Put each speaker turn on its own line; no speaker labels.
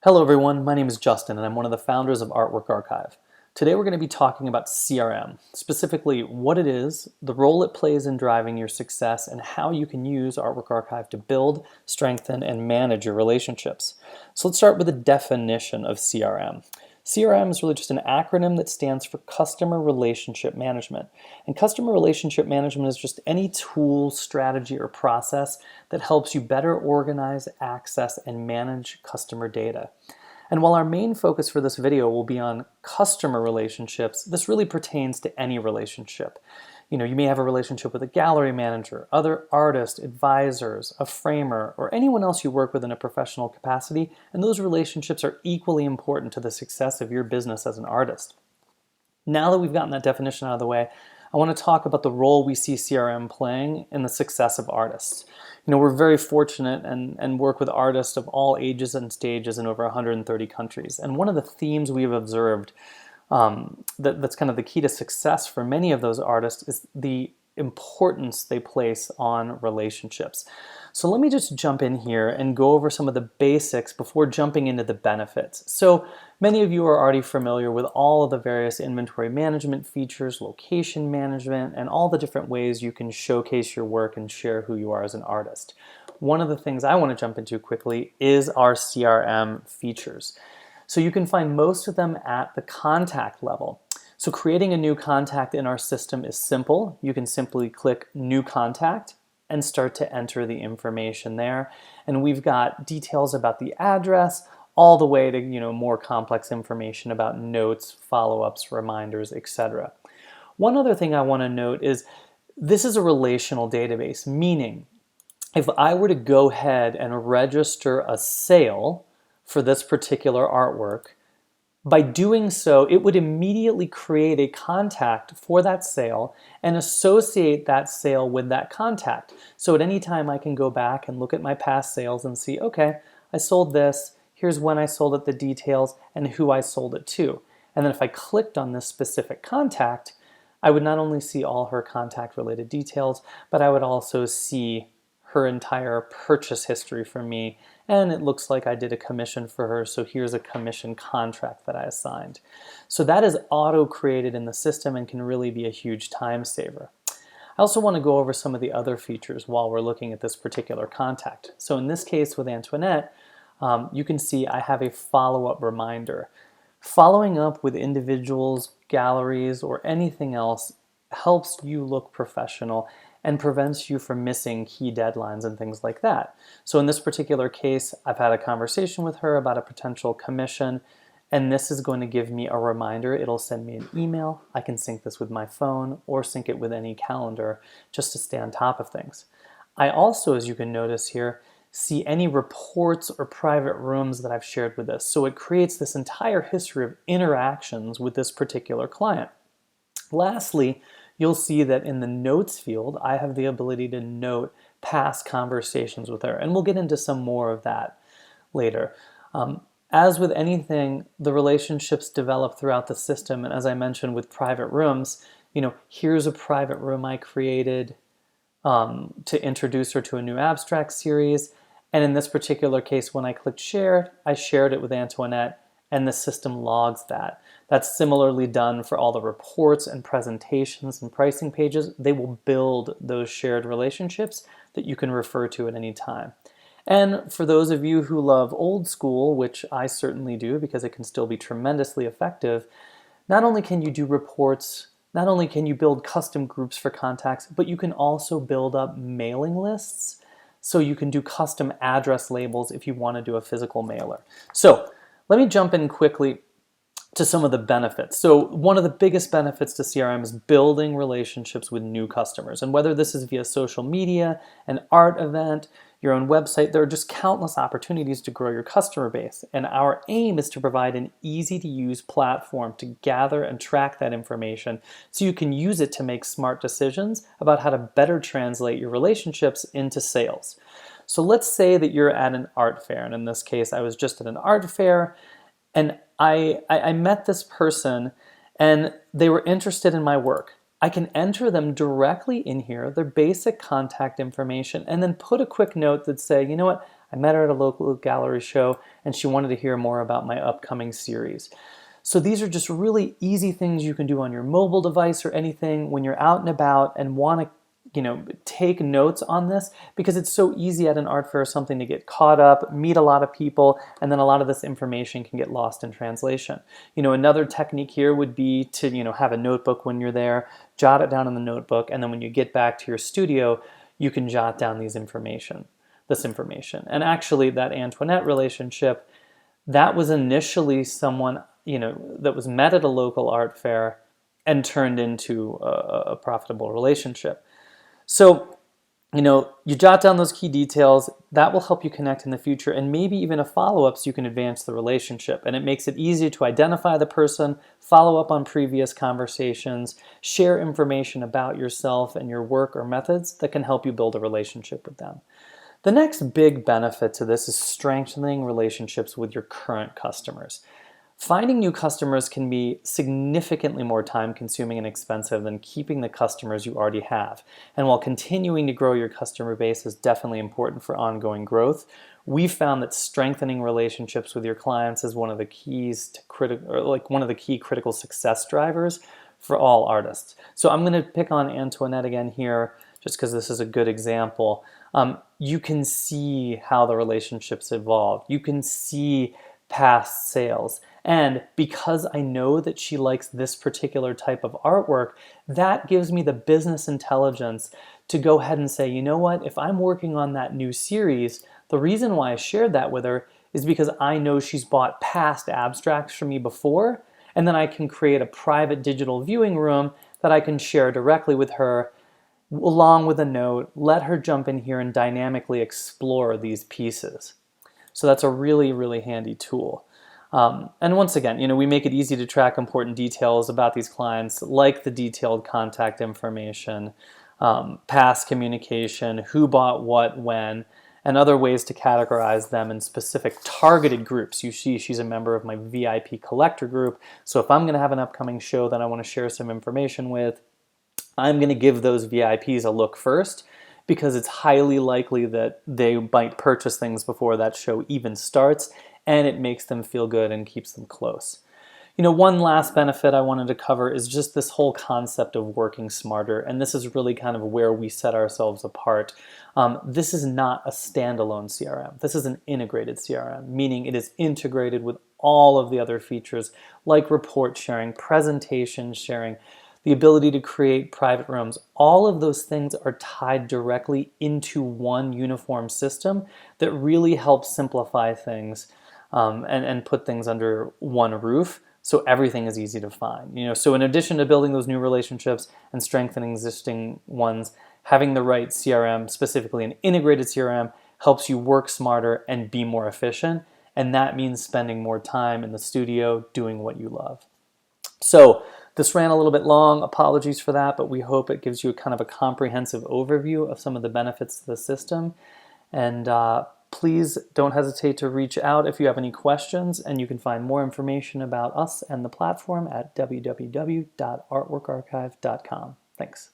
Hello everyone, my name is Justin and I'm one of the founders of Artwork Archive. Today we're going to be talking about CRM, specifically what it is, the role it plays in driving your success, and how you can use Artwork Archive to build, strengthen, and manage your relationships. So let's start with a definition of CRM. CRM is really just an acronym that stands for Customer Relationship Management. And customer relationship management is just any tool, strategy, or process that helps you better organize, access, and manage customer data. And while our main focus for this video will be on customer relationships, this really pertains to any relationship. You may have a relationship with a gallery manager, other artists, advisors, a framer, or anyone else you work with in a professional capacity, and those relationships are equally important to the success of your business as an artist. Now that we've gotten that definition out of the way, I want to talk about the role we see CRM playing in the success of artists. We're very fortunate and work with artists of all ages and stages in over 130 countries. And one of the themes we've observed that's kind of the key to success for many of those artists is the importance they place on relationships. So let me just jump in here and go over some of the basics before jumping into the benefits. So many of you are already familiar with all of the various inventory management features, location management, and all the different ways you can showcase your work and share who you are as an artist. One of the things I want to jump into quickly is our CRM features. So you can find most of them at the contact level. So creating a new contact in our system is simple. You can simply click New Contact and start to enter the information there. And we've got details about the address, all the way to more complex information about notes, follow-ups, reminders, etc. One other thing I want to note is this is a relational database, meaning if I were to go ahead and register a sale for this particular artwork, by doing so, it would immediately create a contact for that sale and associate that sale with that contact. So at any time I can go back and look at my past sales and see, okay, I sold this, here's when I sold it, the details, and who I sold it to. And then if I clicked on this specific contact, I would not only see all her contact related details, but I would also see her entire purchase history from me, and it looks like I did a commission for her, so here's a commission contract that I assigned. So that is auto-created in the system and can really be a huge time saver. I also want to go over some of the other features while we're looking at this particular contact. So in this case with Antoinette, you can see I have a follow-up reminder. Following up with individuals, galleries, or anything else helps you look professional and prevents you from missing key deadlines and things like that. So in this particular case, I've had a conversation with her about a potential commission, and this is going to give me a reminder. It'll send me an email. I can sync this with my phone or sync it with any calendar just to stay on top of things. I also, as you can notice here, see any reports or private rooms that I've shared with this. So it creates this entire history of interactions with this particular client. Lastly, you'll see that in the notes field, I have the ability to note past conversations with her, and we'll get into some more of that later. As with anything, the relationships develop throughout the system, and as I mentioned with private rooms, here's a private room I created to introduce her to a new abstract series, and in this particular case, when I clicked share, I shared it with Antoinette, and the system logs that. That's similarly done for all the reports and presentations and pricing pages. They will build those shared relationships that you can refer to at any time. And for those of you who love old school, which I certainly do because it can still be tremendously effective, not only can you do reports, not only can you build custom groups for contacts, but you can also build up mailing lists. So you can do custom address labels if you want to do a physical mailer. So let me jump in quickly to some of the benefits. So one of the biggest benefits to CRM is building relationships with new customers. And whether this is via social media, an art event, your own website, there are just countless opportunities to grow your customer base. And our aim is to provide an easy-to-use platform to gather and track that information so you can use it to make smart decisions about how to better translate your relationships into sales. So let's say that you're at an art fair, and in this case, I was just at an art fair, and I met this person, and they were interested in my work. I can enter them directly in here, their basic contact information, and then put a quick note that say, you know what, I met her at a local gallery show, and she wanted to hear more about my upcoming series. So these are just really easy things you can do on your mobile device or anything when you're out and about and want to take notes on this, because it's so easy at an art fair or something to get caught up, meet a lot of people, and then a lot of this information can get lost in translation. Another technique here would be to, have a notebook when you're there, jot it down in the notebook, and then when you get back to your studio, you can jot down this information. And actually that Antoinette relationship, that was initially someone, that was met at a local art fair and turned into a profitable relationship. So, you jot down those key details. That will help you connect in the future, and maybe even a follow-up so you can advance the relationship. And it makes it easier to identify the person, follow up on previous conversations, share information about yourself and your work or methods that can help you build a relationship with them. The next big benefit to this is strengthening relationships with your current customers. Finding new customers can be significantly more time-consuming and expensive than keeping the customers you already have. And while continuing to grow your customer base is definitely important for ongoing growth, we've found that strengthening relationships with your clients is one of the keys to one of the key critical success drivers for all artists. So I'm going to pick on Antoinette again here, just because this is a good example. You can see how the relationships evolved. You can see past sales. And because I know that she likes this particular type of artwork, that gives me the business intelligence to go ahead and say, you know what, if I'm working on that new series, the reason why I shared that with her is because I know she's bought past abstracts from me before, and then I can create a private digital viewing room that I can share directly with her, along with a note, let her jump in here and dynamically explore these pieces. So that's a really, really handy tool. And once again, we make it easy to track important details about these clients, like the detailed contact information, past communication, who bought what, when, and other ways to categorize them in specific targeted groups. You see, she's a member of my VIP collector group. So if I'm going to have an upcoming show that I want to share some information with, I'm going to give those VIPs a look first, because it's highly likely that they might purchase things before that show even starts, and it makes them feel good and keeps them close. One last benefit I wanted to cover is just this whole concept of working smarter, and this is really kind of where we set ourselves apart. This is not a standalone CRM. This is an integrated CRM, meaning it is integrated with all of the other features like report sharing, presentation sharing, the ability to create private rooms. All of those things are tied directly into one uniform system that really helps simplify things and put things under one roof, so everything is easy to find. So in addition to building those new relationships and strengthening existing ones, having the right CRM, specifically an integrated CRM, helps you work smarter and be more efficient, and that means spending more time in the studio doing what you love. So this ran a little bit long, apologies for that, but we hope it gives you kind of a comprehensive overview of some of the benefits of the system. And please don't hesitate to reach out if you have any questions, and you can find more information about us and the platform at www.artworkarchive.com. Thanks.